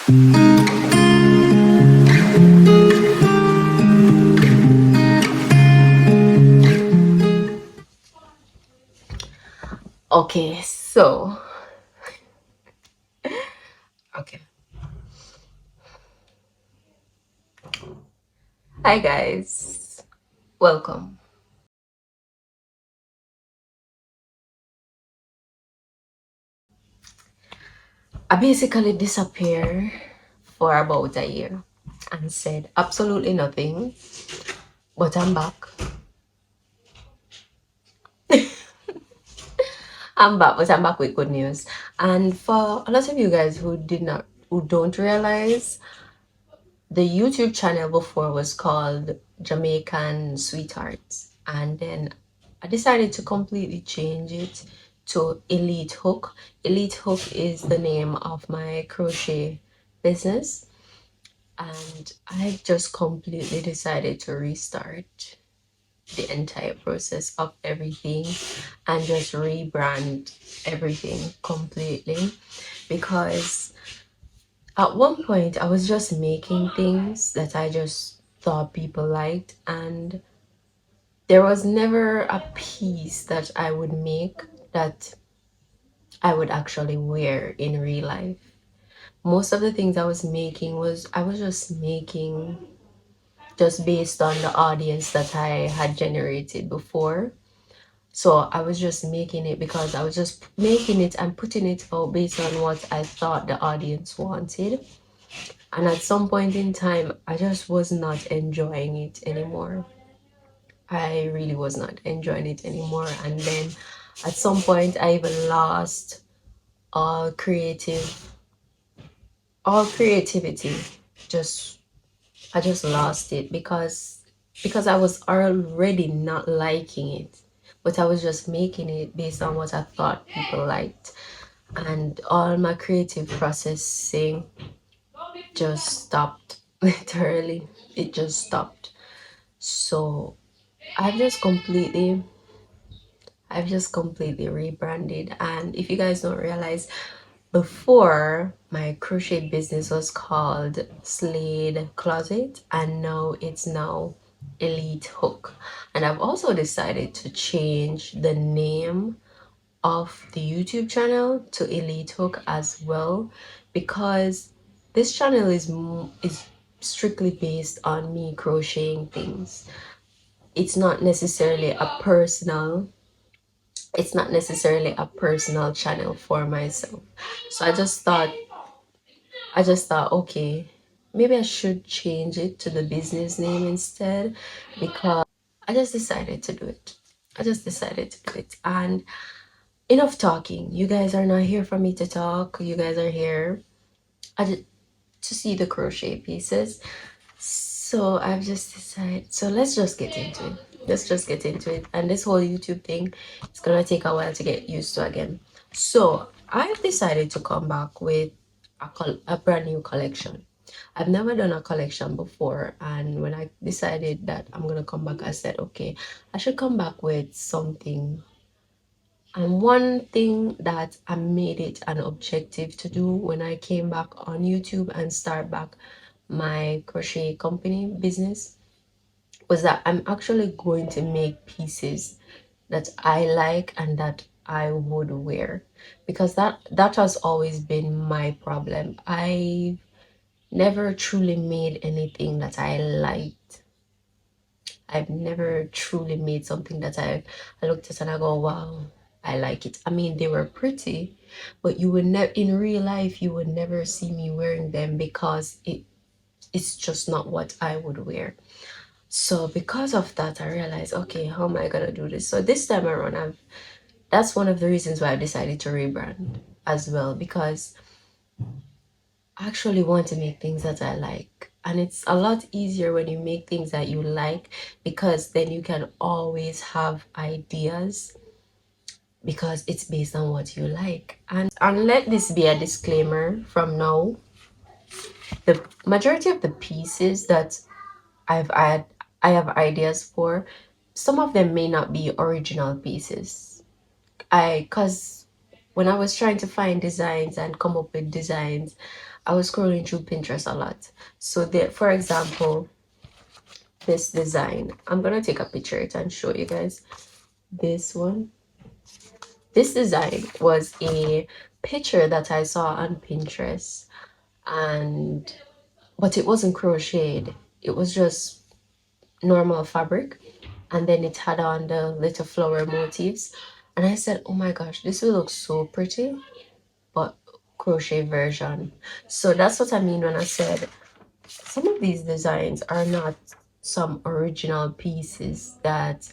Okay, so okay. Hi guys. Welcome. I basically disappeared for about a year and said absolutely nothing, but I'm back. But I'm back with good news. And for a lot of you guys who don't realize, the YouTube channel before was called Jamaican Sweethearts, and then I decided to completely change it to Elite Hook. Elite Hook is the name of my crochet business, and I just completely decided to restart the entire process of everything and just rebrand everything completely, because at one point I was just making things that I just thought people liked, and there was never a piece that I would make that I would actually wear in real life. Most of the things I was making was I was just making just based on the audience that I had generated before. So I was just making it because I was just making it and putting it out based on what I thought the audience wanted. And at some point in time, I just was not enjoying it anymore. I really was not enjoying it anymore. And then at some point, I even lost all all creativity. Just I just lost it because I was already not liking it, but I was just making it based on what I thought people liked, and all my creative processing just stopped. Literally, it just stopped. So I've just completely I've just completely rebranded. And if you guys don't realize, before, my crochet business was called Slade Closet, and now Elite Hook. And I've also decided to change the name of the YouTube channel to Elite Hook as well, because this channel is strictly based on me crocheting things. It's not necessarily a personal it's not necessarily a personal channel for myself. So I just thought, okay, maybe I should change it to the business name instead, because I just decided to do it. I just decided to do it. And enough talking. You guys are not here for me to talk. You guys are here I just, to see the crochet pieces. So I've just decided, so let's just get into it. Let's just get into it. And this whole YouTube thing, it's gonna take a while to get used to again. So I've decided to come back with a brand new collection. I've never done a collection before, and when I decided that I'm gonna come back, I said, okay, I should come back with something. And one thing that I made it an objective to do when I came back on YouTube and start back my crochet company business was that I'm actually going to make pieces that I like and that I would wear, because that has always been my problem. I never truly made anything that I liked. I've never truly made something that I looked at and I go, wow, I like it. I mean, they were pretty, but you would never, in real life, you would never see me wearing them because it's just not what I would wear. So because of that, I realized, okay, how am I gonna do this? So this time around, that's one of the reasons why I decided to rebrand as well, because I actually want to make things that I like. And it's a lot easier when you make things that you like, because then you can always have ideas because it's based on what you like. And let this be a disclaimer from now. The majority of the pieces that I've had I have ideas for, some of them may not be original pieces. Cause when I was trying to find designs and come up with designs, I was scrolling through Pinterest a lot. So there, for example, this design, I'm gonna take a picture of it and show you guys this one. This design was a picture that I saw on Pinterest, and but it wasn't crocheted. It was just normal fabric, and then it had on the little flower motifs. And I said, oh my gosh, this will look so pretty, but crochet version. So that's what I mean when I said some of these designs are not some original pieces that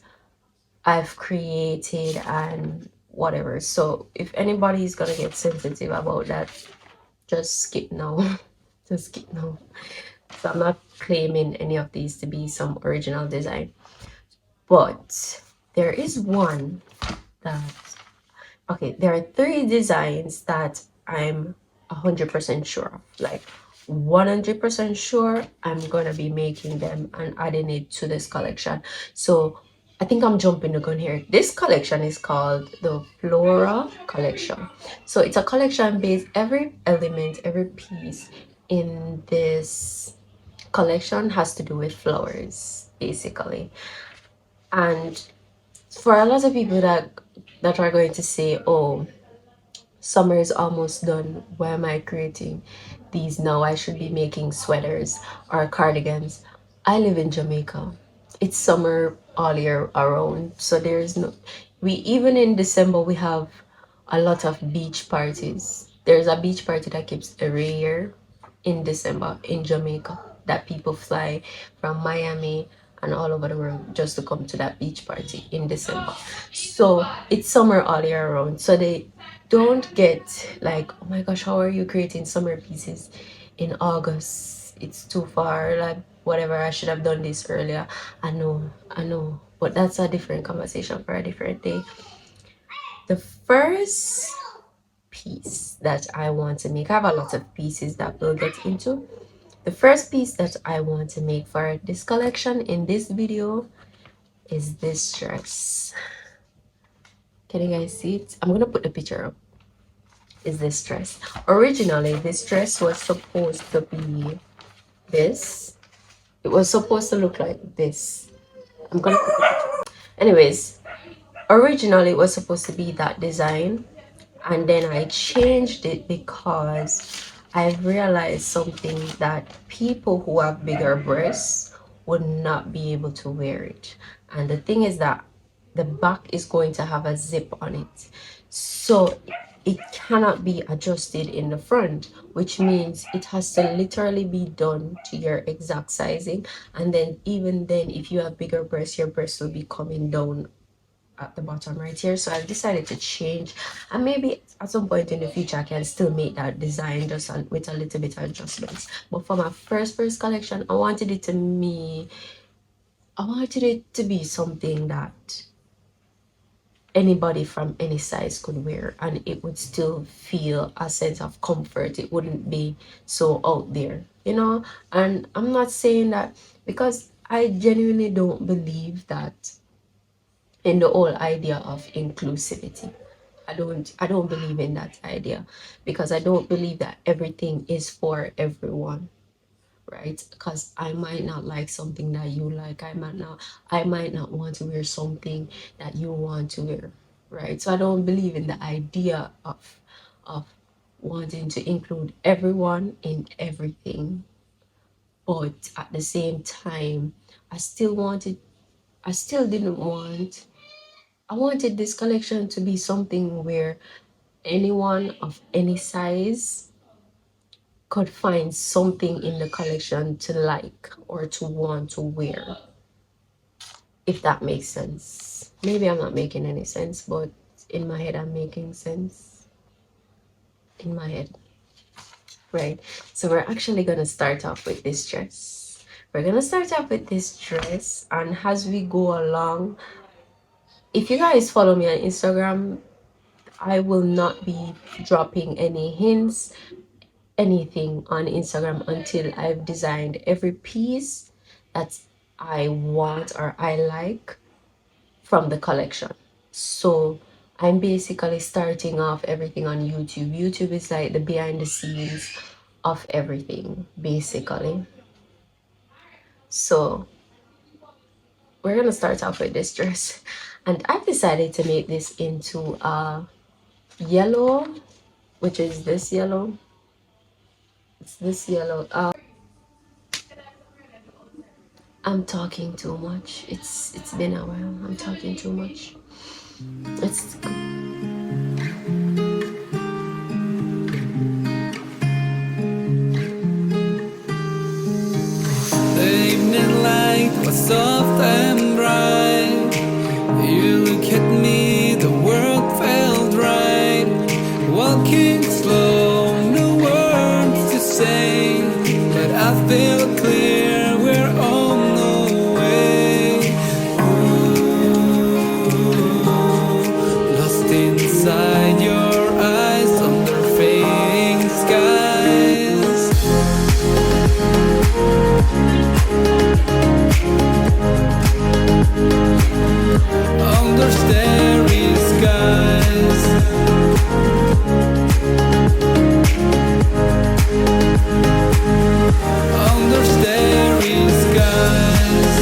I've created and whatever. So if anybody is gonna get sensitive about that, just skip now. Just skip now. So I'm not claiming any of these to be some original design. But there is one that, okay, there are three designs that I'm 100% sure of. Like 100% sure I'm gonna be making them and adding it to this collection. So I think I'm jumping the gun here. This collection is called the Flora collection. So it's a collection based, every element, every piece in this collection has to do with flowers, basically. And for a lot of people that are going to say, oh, summer is almost done, why am I creating these now? I should be making sweaters or cardigans. I live in Jamaica. It's summer all year around, so there's no, we, even in December we have a lot of beach parties. There's a beach party that keeps every year in December in Jamaica, that people fly from Miami and all over the world just to come to that beach party in December. So it's summer all year round. So they don't get like, oh my gosh, how are you creating summer pieces in August? It's too far, like whatever, I should have done this earlier. I know. But that's a different conversation for a different day. The first piece that I want to make, I have a lot of pieces that we'll get into. The first piece that I want to make for this collection in this video is this dress. Can you guys see it? I'm gonna put the picture up. Is this dress. Originally, this dress was supposed to be this. It was supposed to look like this. I'm gonna put the picture. Anyways, originally it was supposed to be that design, and then I changed it because I've realized something, that people who have bigger breasts would not be able to wear it. And the thing is that the back is going to have a zip on it, so it cannot be adjusted in the front, which means it has to literally be done to your exact sizing. And then even then, if you have bigger breasts, your breasts will be coming down at the bottom right here. So I decided to change, and maybe at some point in the future I can still make that design just with a little bit of adjustments. But for my first collection, I wanted it to be something that anybody from any size could wear, and it would still feel a sense of comfort. It wouldn't be so out there, you know. And I'm not saying that because I genuinely don't believe that in the whole idea of inclusivity. I don't believe in that idea, because I don't believe that everything is for everyone, right? Because I might not like something that you like. I might not want to wear something that you want to wear, right? So I don't believe in the idea of wanting to include everyone in everything. But at the same time, I still wanted I still didn't want I wanted this collection to be something where anyone of any size could find something in the collection to like or to want to wear, if that makes sense. Maybe I'm not making any sense, but in my head I'm making sense. In my head, right? So we're actually gonna start off with this dress. We're gonna start off with this dress, and as we go along, if you guys follow me on Instagram, I will not be dropping any hints, anything on Instagram until I've designed every piece that I want or I like from the collection. So I'm basically starting off everything on YouTube. YouTube is like the behind the scenes of everything, basically. So we're gonna start off with this dress, and I've decided to make this into a yellow, which is this yellow. It's this yellow. I'm talking too much. It's been a while. I'm talking too much. It's The evening light was soft and bright. You look at me, the world felt right. Walking slow, no words to say, but I feel clear we're on the way. Ooh, lost inside your eyes under fading skies. Under starry skies. Under starry skies.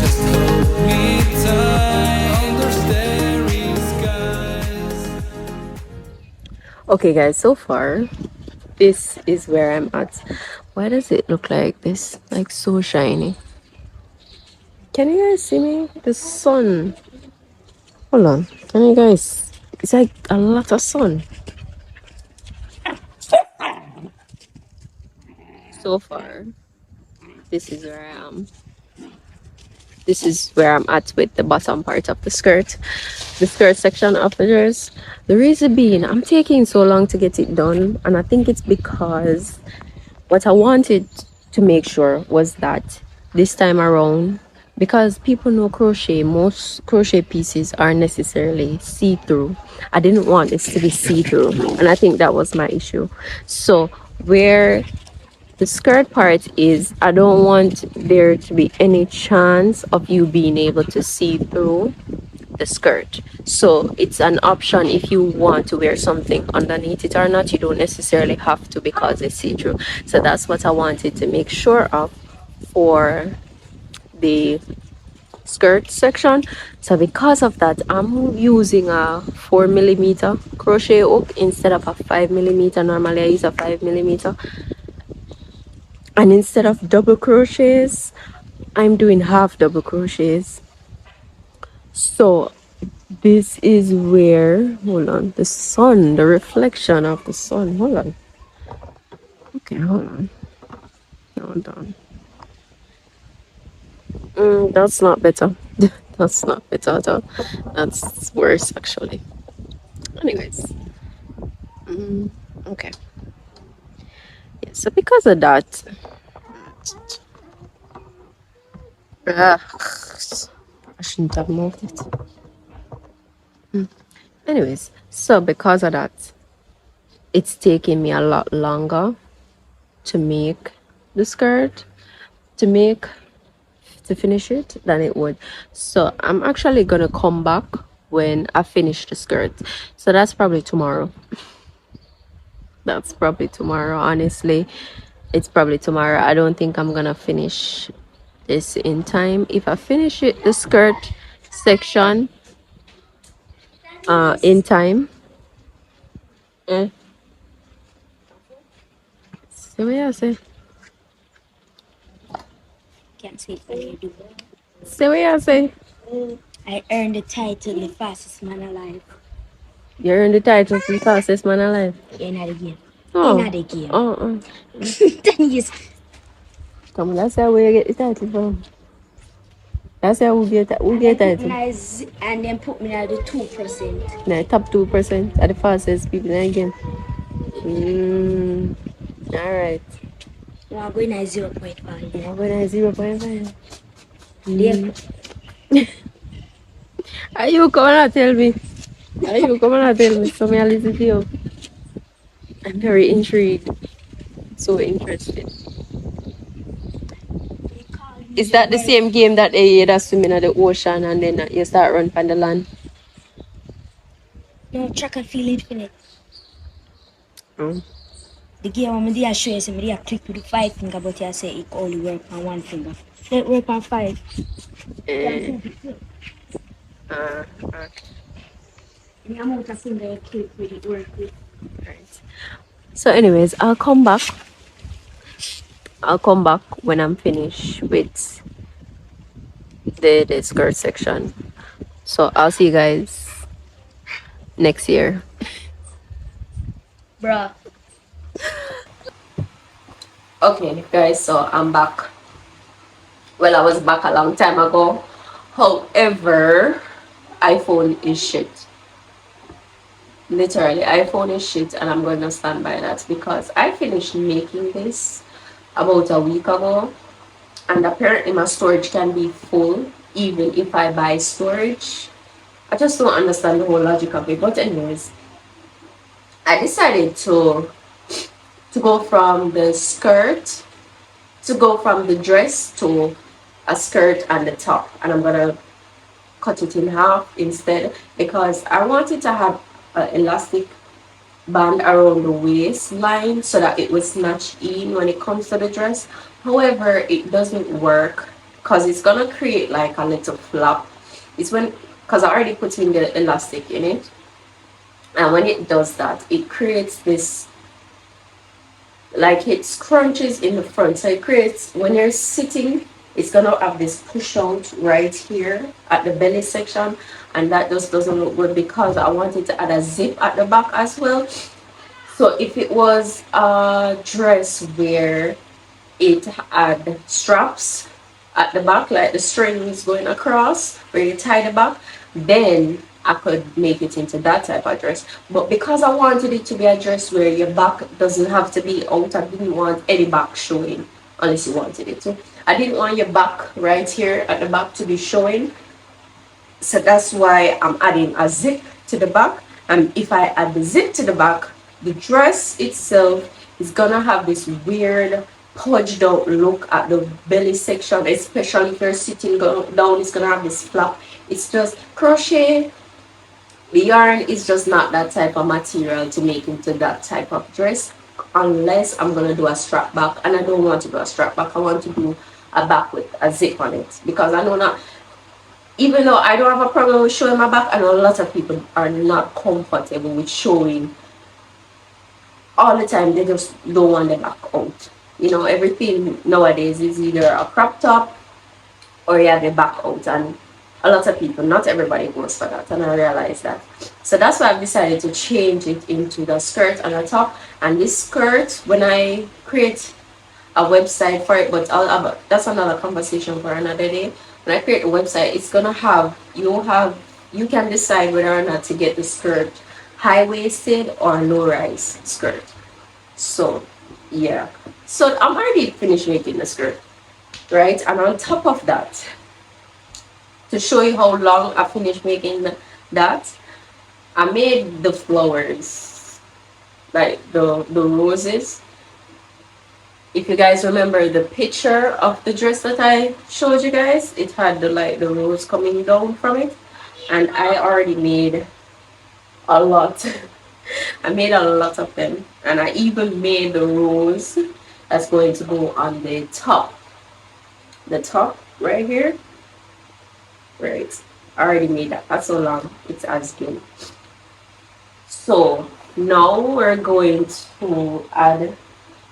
Just hold me tight. Under starry skies. okay, guys. So far, this is where I'm at. Why does it look like this? Like so shiny. Can you guys see me? The sun. Hold on. Can you guys? It's like a lot of sun. So far, this is where I am. This is where I'm at with the bottom part of the skirt section of the dress. The reason being, I'm taking so long to get it done, and I think it's because what I wanted to make sure was that this time around, because people know crochet, most crochet pieces are necessarily see-through. I didn't want this to be see-through, and I think that was my issue. So where the skirt part is, I don't want there to be any chance of you being able to see through the skirt. So it's an option if you want to wear something underneath it or not. You don't necessarily have to because it's see-through. So that's what I wanted to make sure of for the skirt section. So because of that, I'm using a 4mm crochet hook instead of a 5mm. Normally I use a 5mm, and instead of double crochets, I'm doing half double crochets. So this is where, hold on, the sun, the reflection of the sun. Hold on. Okay, hold on. Hold on. That's not better. That's not better at all. That's worse, actually. Anyways, okay. Yeah, so because of that, I shouldn't have moved it. Anyways, so because of that, it's taking me a lot longer to make the skirt, to finish it than it would. So I'm actually gonna come back when I finish the skirt. So that's probably tomorrow. That's probably tomorrow, honestly. It's probably tomorrow. I don't think I'm gonna finish this in time. If I finish it, the skirt section in time. So yeah, say. Can't say it when you do. Say what you say. I earned the title the fastest man alive. You earned the title for the fastest man alive. In the game. Oh. In the game. Oh. 10 years. Come on, that's how we get the title from. That's how we get title. And then put me at the 2%. The top 2% are the fastest people in the game. Alright. We're going at 0.5. We're going at 0.5. Are you coming to tell me? Are you coming to tell me? So me listen to you. I'm very intrigued. So interested. Is that the same game that they that swimming at the ocean and then you start running on the land? No, track and field infinite. Mm. The game I'm there show you, me there click with the 5 finger, but you say it only work on 1 finger. It work on 5. Yeah, Eh, click it. okay. The amount of finger you click with it work with. Right. So, anyways, I'll come back when I'm finished with the skirt section. So I'll see you guys next year. Bruh. Okay, guys, so I'm back. Well, I was back a long time ago. However, iPhone is shit. Literally, iPhone is shit, and I'm gonna stand by that because I finished making this about a week ago, and apparently my storage can be full even if I buy storage. I just don't understand the whole logic of it. But anyways, I decided to go from the skirt to go from the dress to a skirt and the top, and I'm gonna cut it in half instead because I wanted to have an elastic band around the waistline so that it would snatch in when it comes to the dress. However, it doesn't work because it's gonna create like a little flap. It's when because I already put in the elastic in it, and when it does that, it creates this like it scrunches in the front, so it creates when you're sitting, it's gonna have this push out right here at the belly section, and that just doesn't look good because I wanted to add a zip at the back as well. So if it was a dress where it had straps at the back, like the strings going across where you tie the back, then I could make it into that type of dress. But because I wanted it to be a dress where your back doesn't have to be out, I didn't want any back showing unless you wanted it to. I didn't want your back right here at the back to be showing. So that's why I'm adding a zip to the back. And if I add the zip to the back, the dress itself is gonna have this weird pudged out look at the belly section, especially if you're sitting down. It's gonna have this flap. It's just crochet. The yarn is just not that type of material to make into that type of dress unless I'm gonna do a strap back, and I don't want to do a strap back. I want to do a back with a zip on it because I know not, even though I don't have a problem with showing my back, I know a lot of people are not comfortable with showing all the time. They just don't want their back out. You know, everything nowadays is either a crop top or you have your back out, and a lot of people, not everybody goes for that, and I realize that. So that's why I've decided to change it into the skirt and the top. And this skirt, when I create a website for it, but that's another conversation for another day. When I create a website, it's gonna have you can decide whether or not to get the skirt high-waisted or low-rise skirt. So yeah, so I'm already finished making the skirt, right? And on top of that, to show you how long I finished making that, I made the flowers, like the roses. If you guys remember the picture of the dress that I showed you guys, it had the rose coming down from it, and I already made a lot. I made a lot of them, and I even made the rose that's going to go on the top right here, right? I already made that. That's so long it's as been. So now we're going to add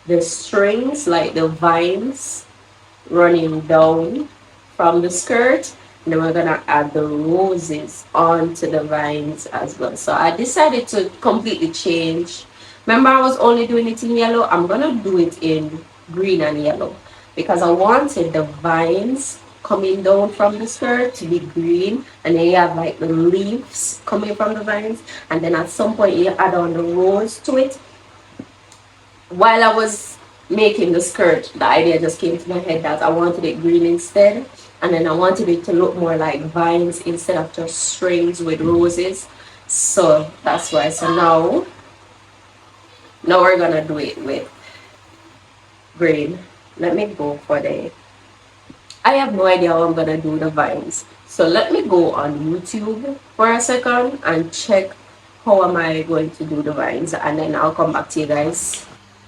the strings, like the vines running down from the skirt, and then we're gonna add the roses onto the vines as well. So I decided to completely change. Remember, I was only doing it in yellow. I'm gonna do it in green and yellow because I wanted the vines coming down from the skirt to be green, and then you have like the leaves coming from the vines, and then at some point you add on the rose to it. While I was making the skirt, the idea just came to my head that I wanted it green instead, and then I wanted it to look more like vines instead of just strings with roses. So that's why. So now we're gonna do it with green. Let me go for the, I have no idea how I'm gonna do the vines, so let me go on YouTube for a second and check how am I going to do the vines, and then I'll come back to you guys.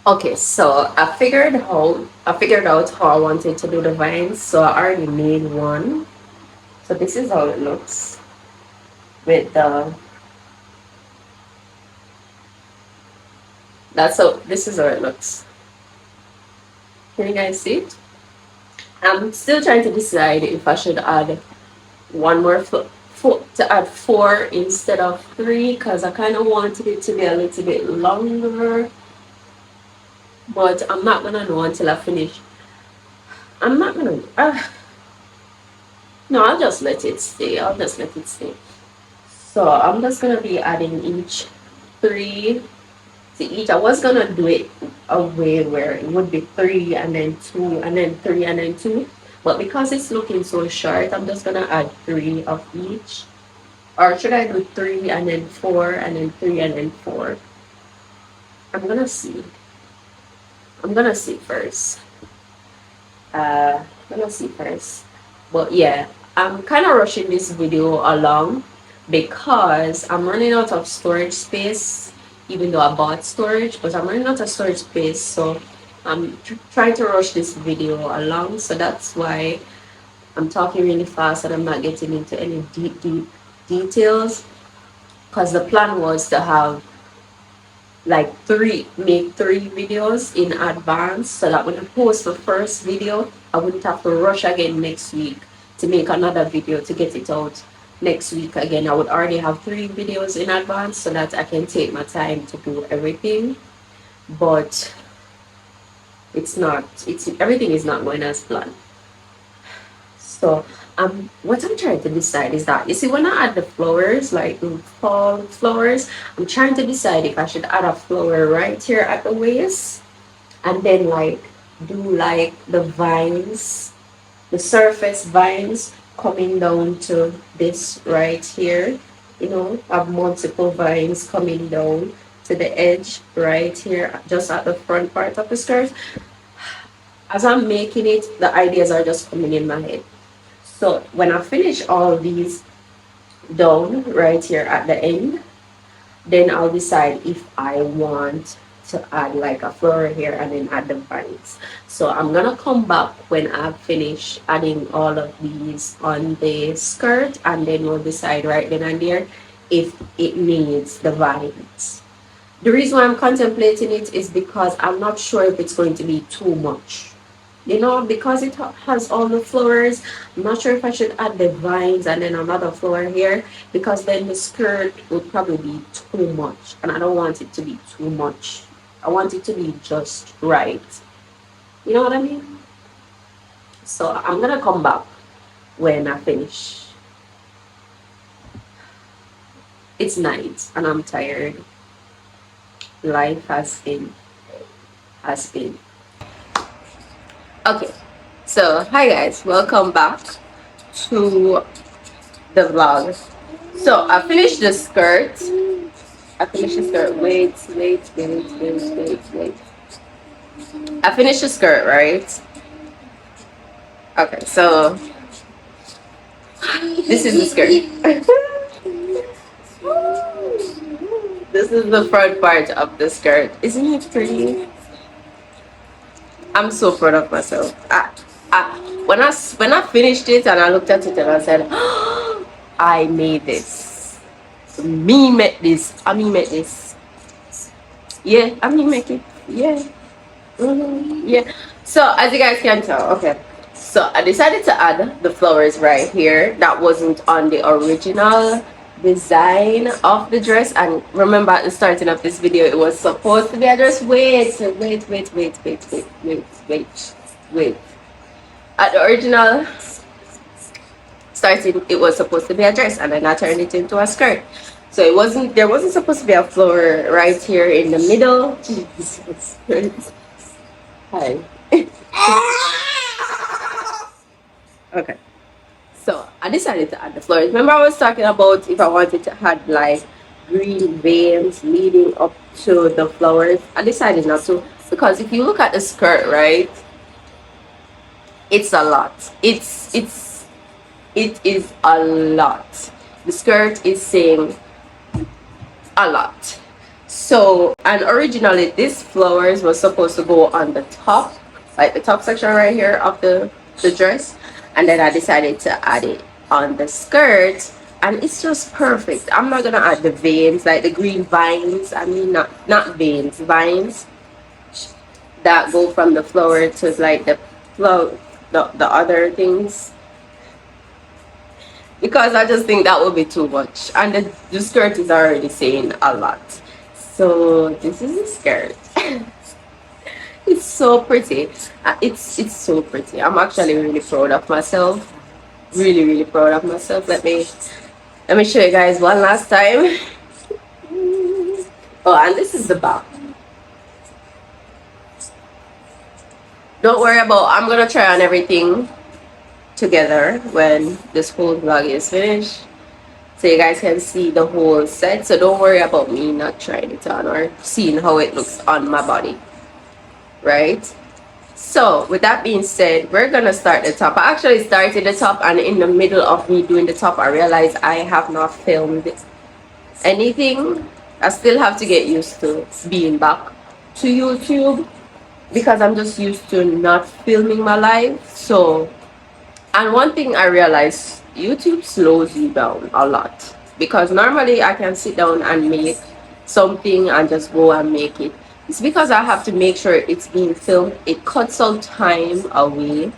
Okay, so I figured out how I wanted to do the vines. So I already made one. So this is how it looks with the this is how it looks. Can you guys see it? I'm still trying to decide if I should add one more foot to add 4 instead of 3, because I kind of wanted it to be a little bit longer, but I'm not gonna know until I finish. I'm not gonna no, I'll just let it stay. I'll just let it stay. So I'm just gonna be adding each 3 to each. I was gonna do it a way where it would be 3 and then 2 and then 3 and then 2, but because it's looking so short, I'm just gonna add 3 of each. Or should I do 3 and then 4 and then 3 and then 4? I'm gonna see. I'm gonna see first. I'm gonna see first. But yeah, I'm kind of rushing this video along because I'm running out of storage space, even though I bought storage, but I'm running out of storage space, so I'm trying to rush this video along. So that's why I'm talking really fast and I'm not getting into any deep details, because the plan was to have like make 3 videos in advance, so that when I post the first video I wouldn't have to rush again next week to make another video to get it out next week again. I would already have 3 videos in advance so that I can take my time to do everything. But everything is not going as planned. So what I'm trying to decide is that, you see, when I add the flowers, like the fall flowers, I'm trying to decide if I should add a flower right here at the waist, and then like do like the vines, the surface vines coming down to this right here. You know, have multiple vines coming down to the edge right here, just at the front part of the skirt. As I'm making it, the ideas are just coming in my head. So when I finish all these down right here at the end, then I'll decide if I want to add like a flower here and then add the vines. So I'm gonna come back when I finish adding all of these on the skirt, and then we'll decide right then and there if it needs the vines. The reason why I'm contemplating it is because I'm not sure if it's going to be too much. You know, because it has all the flowers, I'm not sure if I should add the vines and then another flower here, because then the skirt would probably be too much, and I don't want it to be too much. I want it to be just right. You know what I mean? So I'm gonna come back when I finish. It's night and I'm tired. Life has been. Okay, so hi guys, welcome back to the vlog. So I finished the skirt. Wait. I finished the skirt, right? Okay, so this is the skirt. This is the front part of the skirt. Isn't it pretty? I'm so proud of myself. When I finished it and I looked at it and I said, oh, I made this. Me make this. I me make this. Yeah, I me make it. Yeah. Yeah. So as you guys can tell, okay. So I decided to add the flowers right here. That wasn't on the original design of the dress. And remember, at the starting of this video, it was supposed to be a dress. Wait. At the original starting, it was supposed to be a dress, and then I turned it into a skirt. So there wasn't supposed to be a flower right here in the middle. Jesus. Hi. Okay. So I decided to add the flowers. Remember I was talking about if I wanted to add like green veins leading up to the flowers. I decided not to, because if you look at the skirt, right, it's a lot. It is a lot. The skirt is saying a lot. So, and originally this flowers was supposed to go on the top, like the top section right here of the dress, and then I decided to add it on the skirt, and it's just perfect. I'm not gonna add the veins, like the green vines, I mean not veins, vines that go from the flower to like the flow, the other things, because I just think that would be too much, and the skirt is already saying a lot. So this is the skirt. It's so pretty. It's so pretty. I'm actually really proud of myself. Really proud of myself. Let me show you guys one last time. Oh, and this is the back. Don't worry about, I'm gonna try on everything together when this whole vlog is finished, so you guys can see the whole set. So don't worry about me not trying it on or seeing how it looks on my body, right? So with that being said, we're gonna start the top. I actually started the top, and in the middle of me doing the top I realized I have not filmed anything. I still have to get used to being back to YouTube, because I'm just used to not filming my life. So, and one thing I realized, YouTube slows you down a lot, because normally I can sit down and make something and just go and make it. It's because I have to make sure it's being filmed. It cuts out time away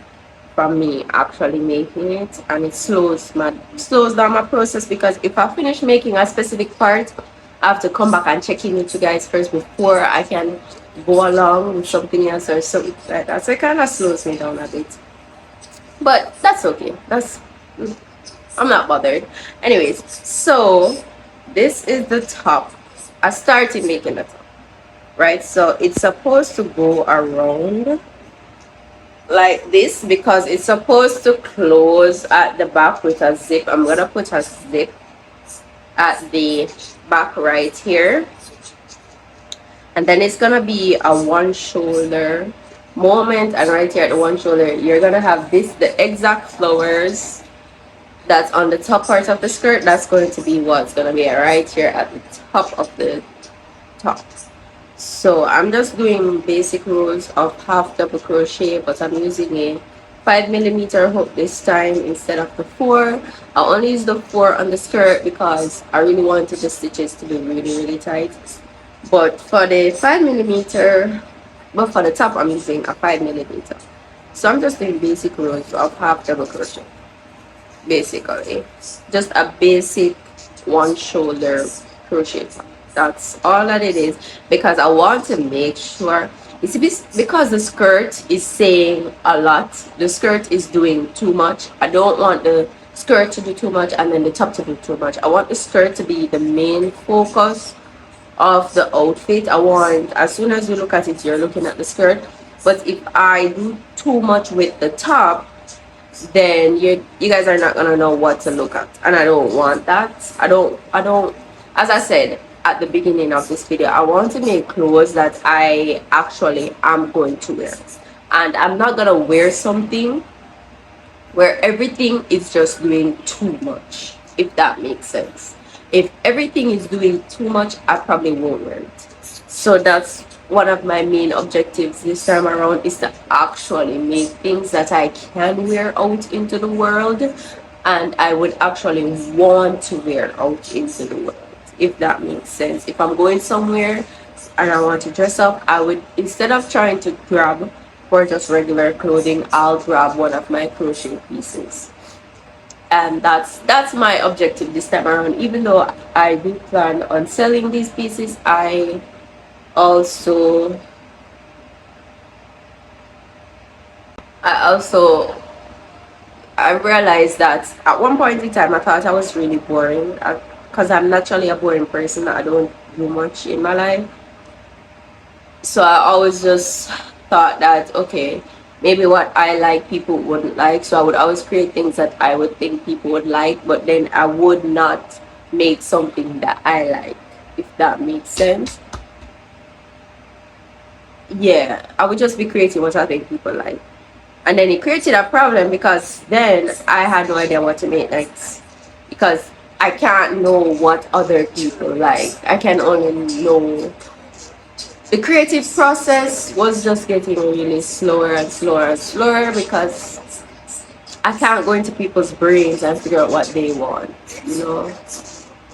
from me actually making it, and it slows down my process, because if I finish making a specific part, I have to come back and check in with you guys first before I can go along with something else or something like that. So it kind of slows me down a bit, but that's okay. I'm not bothered. Anyways, so this is the top. I started making the top, right? So it's supposed to go around like this, because it's supposed to close at the back with a zip. I'm gonna put a zip at the back right here, and then it's gonna be a one shoulder moment, and right here at the one shoulder you're gonna have this, the exact flowers that's on the top part of the skirt. That's going to be what's gonna be right here at the top of the top. So I'm just doing basic rows of half double crochet, but I'm using a 5mm hook this time instead of the 4. I only use the 4 on the skirt because I really wanted the stitches to be really tight. But for the 5mm, but for the top I'm using a 5mm. So I'm just doing basic rows of half double crochet, basically just a basic one shoulder crochet top. That's all that it is, because I want to make sure, you see, because the skirt is saying a lot, the skirt is doing too much. I don't want the skirt to do too much and then the top to do too much. I want the skirt to be the main focus of the outfit. I want, as soon as you look at it, you're looking at the skirt. But if I do too much with the top, then you guys are not gonna know what to look at, and I don't want that. I don't, as I said at the beginning of this video, I want to make clothes that I actually am going to wear, and I'm not gonna wear something where everything is just doing too much, if that makes sense. If everything is doing too much, I probably won't wear it. So that's one of my main objectives this time around, is to actually make things that I can wear out into the world, and I would actually want to wear out into the world, if that makes sense. If I'm going somewhere and I want to dress up, I would, instead of trying to grab for just regular clothing, I'll grab one of my crochet pieces. And that's my objective this time around. Even though I do plan on selling these pieces, I also I realized that at one point in time I thought I was really boring, because I'm naturally a boring person. I don't do much in my life, so I always just thought that, okay, maybe what I like people wouldn't like, so I would always create things that I would think people would like, but then I would not make something that I like, if that makes sense. Yeah, I would just be creating what I think people like, and then it created a problem, because then I had no idea what to make next, because I can't know what other people like. I can only know the creative process was just getting really slower and slower and slower because I can't go into people's brains and figure out what they want, you know.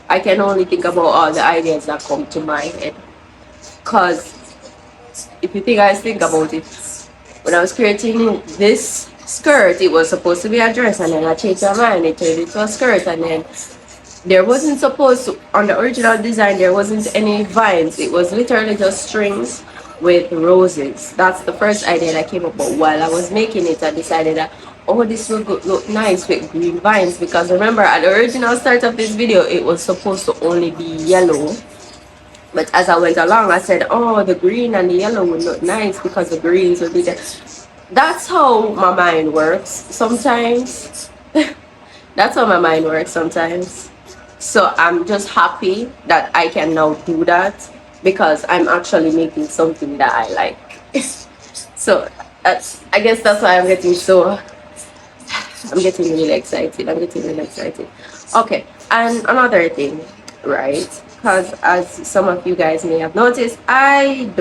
I can only think about all the ideas that come to my head. Because if you think I think about it, when I was creating this skirt, it was supposed to be a dress, and then I changed my mind, it turned into a skirt, and then there wasn't supposed to, on the original design, there wasn't any vines. It was literally just strings with roses. That's the first idea that came up. But while I was making it, I decided that, oh, this will look nice with green vines. Because remember, at the original start of this video, it was supposed to only be yellow. But as I went along, I said, oh, the green and the yellow would look nice because the greens would be there. That's how my mind works sometimes. That's how my mind works sometimes. So I'm just happy that I can now do that because I'm actually making something that I like. So I guess that's why I'm getting really excited. I'm getting really excited. Okay, and another thing, right? Because as some of you guys may have noticed, I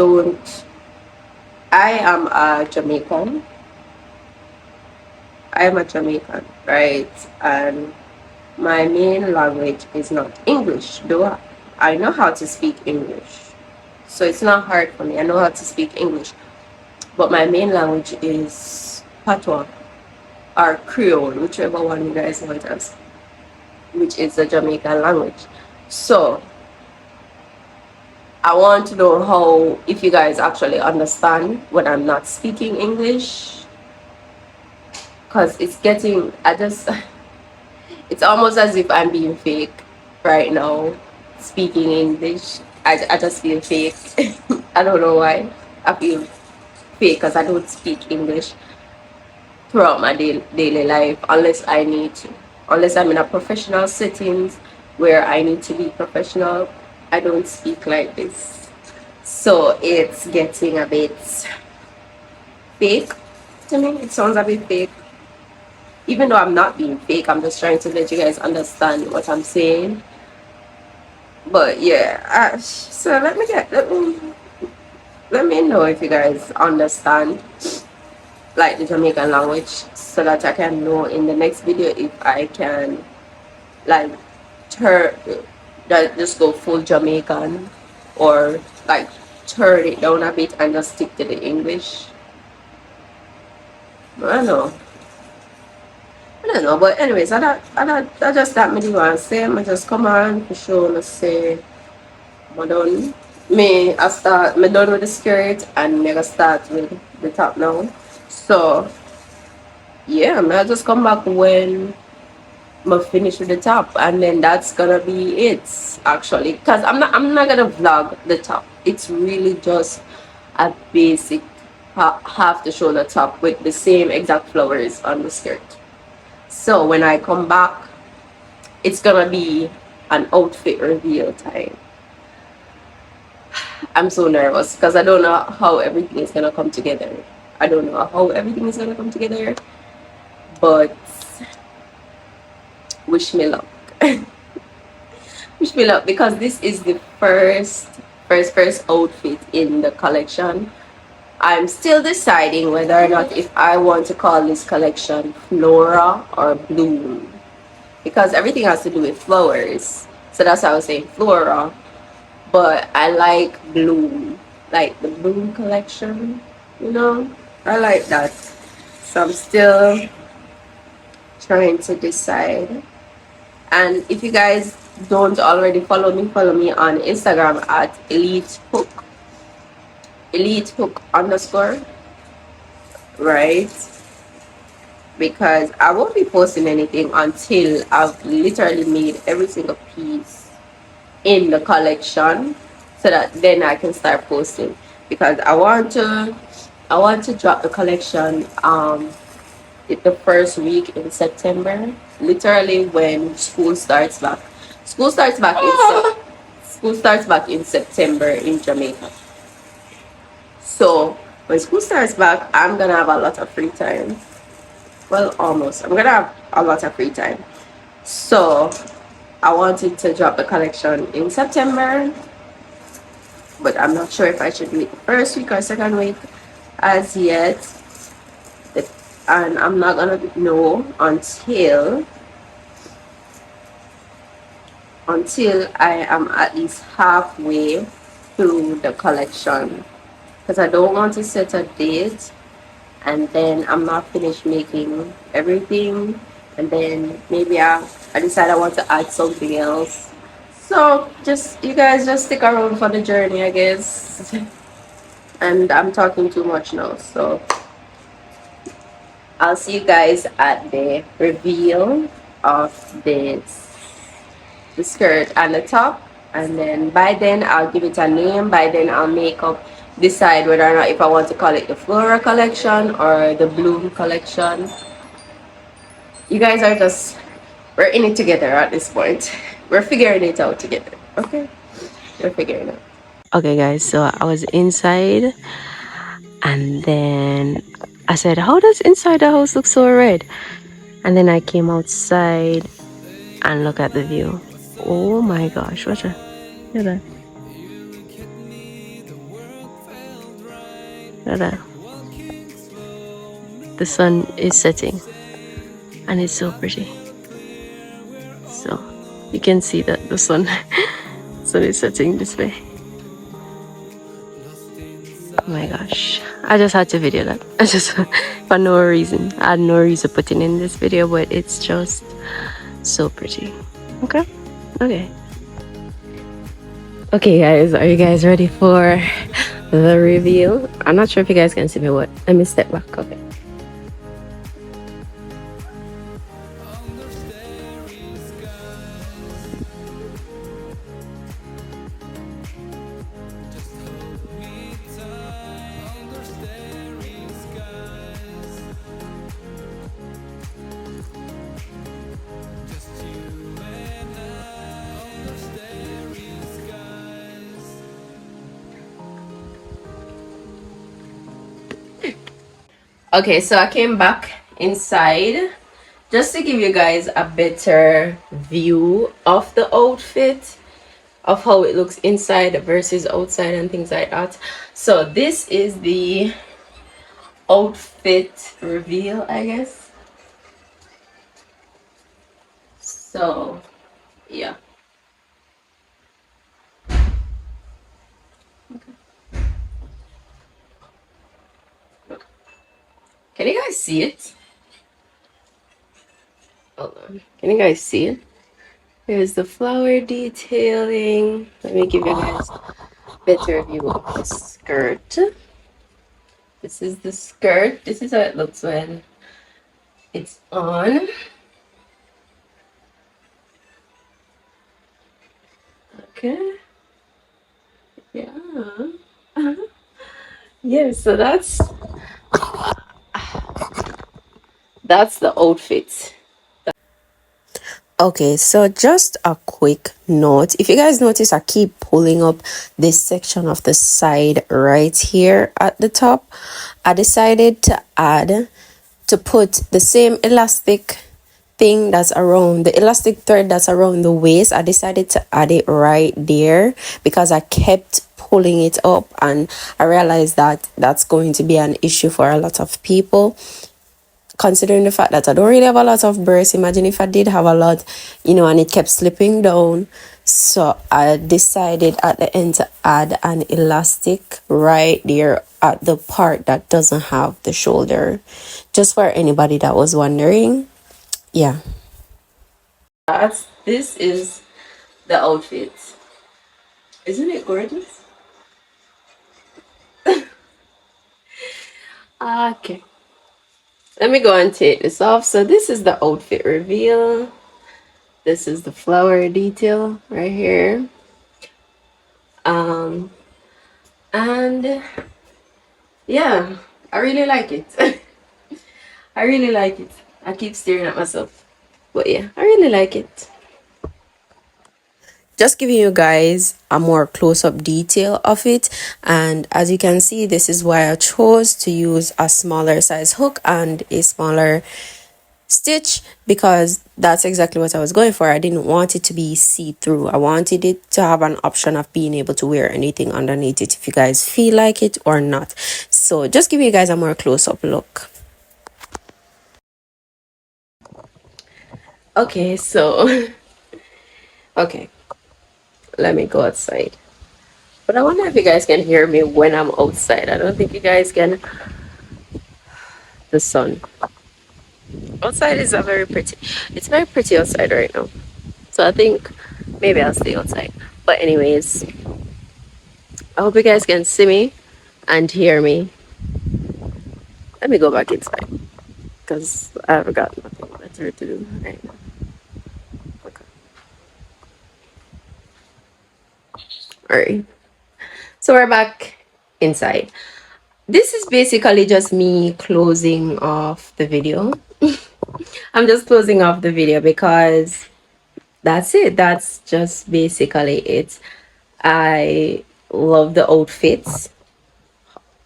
am a Jamaican. I am a Jamaican, right? And my main language is not English, though I know how to speak English. So it's not hard for me. I know how to speak English. But my main language is Patois or Creole, whichever one you guys want us, which is the Jamaican language. So I want to know how, if you guys actually understand when I'm not speaking English. Because it's getting, it's almost as if I'm being fake right now, speaking English. I just feel fake. I don't know why. I feel fake because I don't speak English throughout my daily life unless I need to. Unless I'm in a professional settings where I need to be professional, I don't speak like this. So it's getting a bit fake to me. It sounds a bit fake. Even though I'm not being fake, I'm just trying to let you guys understand what I'm saying. But yeah, so let me know if you guys understand like the Jamaican language, so that I can know in the next video if I can like turn that just go full Jamaican or like turn it down a bit and just stick to the English. I don't know, but anyways, I just that me do want to say. I just come on for sure and say, I done. Me done with the skirt and me gonna start with the top now. So yeah, I just come back when I finish with the top, and then that's gonna be it actually. Cause I'm not gonna vlog the top. It's really just a basic half the shoulder top with the same exact flowers on the skirt. So when I come back, it's gonna be an outfit reveal time. I'm so nervous because I don't know how everything is gonna come together. I don't know how everything is gonna come together, but wish me luck. Wish me luck because this is the first outfit in the collection. I'm still deciding whether or not if I want to call this collection Flora or Bloom, because everything has to do with flowers. So that's why I was saying Flora, but I like Bloom, like the Bloom collection, you know? I like that. So I'm still trying to decide. And if you guys don't already follow me on Instagram at elite hook underscore, right? Because I won't be posting anything until I've literally made every single piece in the collection, so that then I can start posting. Because I want to drop the collection the first week in September, literally when school starts back. School starts back in September in Jamaica. So when school starts back, I'm gonna have a lot of free time. Well, almost. I'm gonna have a lot of free time. So I wanted to drop the collection in September, but I'm not sure if I should do it the first week or second week as yet. And I'm not gonna know until I am at least halfway through the collection, because I don't want to set a date and then I'm not finished making everything, and then maybe I decide I want to add something else. So just you guys just stick around for the journey, I guess. And I'm talking too much now, so I'll see you guys at the reveal of the skirt and the top, and then by then I'll give it a name. By then I'll decide whether or not if I want to call it the Flora collection or the Bloom collection. You guys are we're in it together at this point. We're figuring it out together. Okay, we're figuring it out. Okay guys, so I was inside and then I said, how does inside the house look so red? And then I came outside and look at the view. Oh my gosh, watch that. Look at that. Look at that. The sun is setting and it's so pretty. So you can see that the sun is setting this way. Oh my gosh, I just had to video that. I just for no reason. I had no reason putting in this video, but it's just so pretty. Okay. Okay guys, are you guys ready for the reveal? I'm not sure if you guys can see me. What? Let me step back. Okay. Okay, so I came back inside just to give you guys a better view of the outfit, of how it looks inside versus outside and things like that. So this is the outfit reveal, I guess. So yeah. Can you guys see it? Hold on. Can you guys see it? Here's the flower detailing. Let me give you guys a better view of the skirt. This is the skirt. This is how it looks when it's on. Okay. Yeah. Yeah, so that's the outfit. Okay, so just a quick note. If you guys notice, I keep pulling up this section of the side right here at the top. I decided to put the same elastic thing that's around the elastic thread that's around the waist. I decided to add it right there because I kept pulling it up and I realized that that's going to be an issue for a lot of people, considering the fact that I don't really have a lot of breasts. Imagine if I did have a lot, and it kept slipping down. So I decided at the end to add an elastic right there at the part that doesn't have the shoulder, just for anybody that was wondering. Yeah, this is the outfit. Isn't it gorgeous? Okay, let me go and take this off. So this is the outfit reveal. This is the flower detail right here. And yeah, I really like it. I really like it. I keep staring at myself, but yeah, I really like it. Just giving you guys a more close-up detail of it, and as you can see, this is why I chose to use a smaller size hook and a smaller stitch because that's exactly what I was going for. I didn't want it to be see-through. I wanted it to have an option of being able to wear anything underneath it if you guys feel like it or not. So just give you guys a more close-up look. Okay, so okay, let me go outside. But I wonder if you guys can hear me when I'm outside. I don't think you guys can. The sun outside is a very pretty. It's very pretty outside right now. So I think maybe I'll stay outside. But anyways, I hope you guys can see me and hear me. Let me go back inside because I've got nothing better to do right now. Okay. All right. So we're back inside. This is basically just me closing off the video. I'm just closing off the video because that's it. That's just basically it. I love the outfits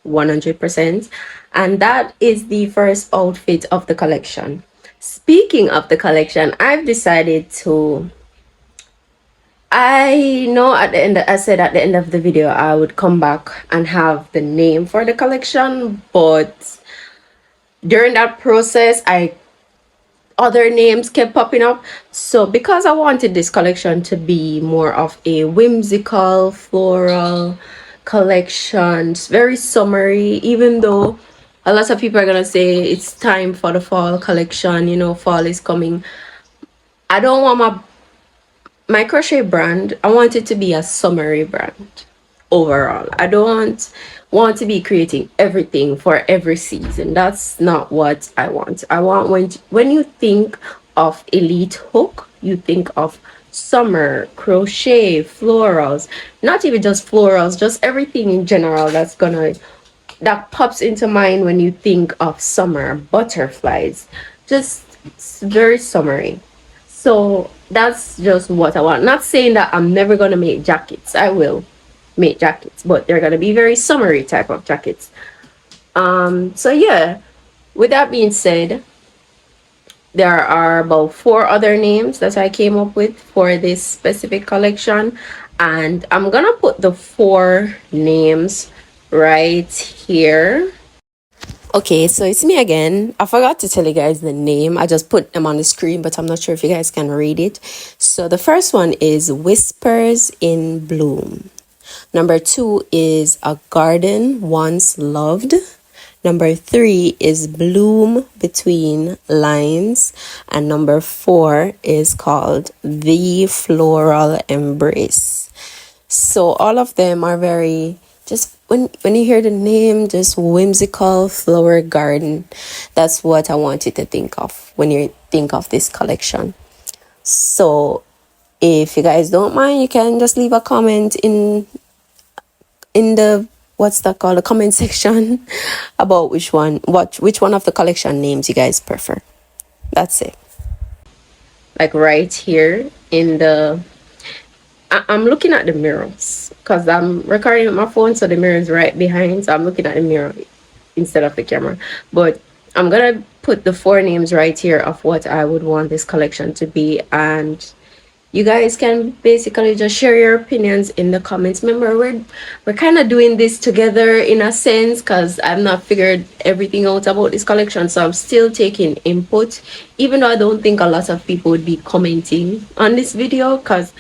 100%. And that is the first outfit of the collection. Speaking of the collection, I've decided to. I know at the end, I said at the end of the video, I would come back and have the name for the collection, but during that process, other names kept popping up. So because I wanted this collection to be more of a whimsical floral collection, it's very summery, even though a lot of people are gonna say it's time for the fall collection, you know, fall is coming. I don't want my crochet brand, I want it to be a summery brand overall. I don't want to be creating everything for every season. That's not what I want. I want when you think of Elite Hook, you think of summer, crochet, florals, not even just florals, just everything in general that pops into mind when you think of summer, butterflies, just very summery. So that's just what I want. Not saying that I'm never gonna make jackets. I will make jackets, but they're gonna be very summery type of jackets. So yeah, with that being said, there are about 4 other names that I came up with for this specific collection, and I'm gonna put the 4 names right here. Okay, so it's me again. I forgot to tell you guys the name. I just put them on the screen, but I'm not sure if you guys can read it. So the first one is Whispers in Bloom. Number 2 is A Garden Once Loved. Number 3 is Bloom Between Lines. And number 4 is called The Floral Embrace. So all of them are very, just when you hear the name, just whimsical flower garden. That's what I want you to think of when you think of this collection. So if you guys don't mind, you can just leave a comment in the, what's that called, the comment section about which one of the collection names you guys prefer. That's it. Like right here in the, I'm looking at the mirrors because I'm recording with my phone, so the mirror is right behind, so I'm looking at the mirror instead of the camera. But I'm gonna put the 4 names right here of what I would want this collection to be, and you guys can basically just share your opinions in the comments. Remember, we're kind of doing this together in a sense because I've not figured everything out about this collection, so I'm still taking input, even though I don't think a lot of people would be commenting on this video because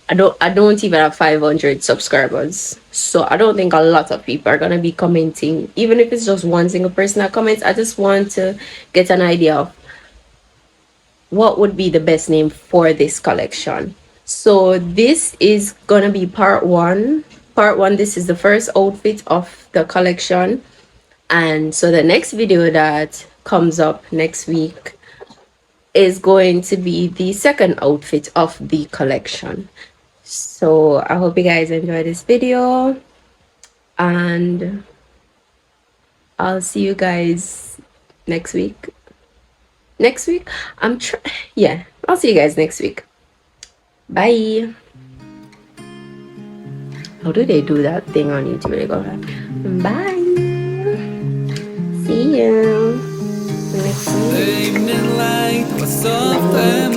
I don't even have 500 subscribers, so I don't think a lot of people are gonna be commenting. Even if it's just one single person that comments, I just want to get an idea of what would be the best name for this collection. So this is gonna be part one. This is the first outfit of the collection, and so the next video that comes up next week is going to be the second outfit of the collection. So I hope you guys enjoy this video, and I'll see you guys next week. Yeah, I'll see you guys next week. Bye. How do they do that thing on YouTube? They go like, bye. See you next week. The evening light was soft and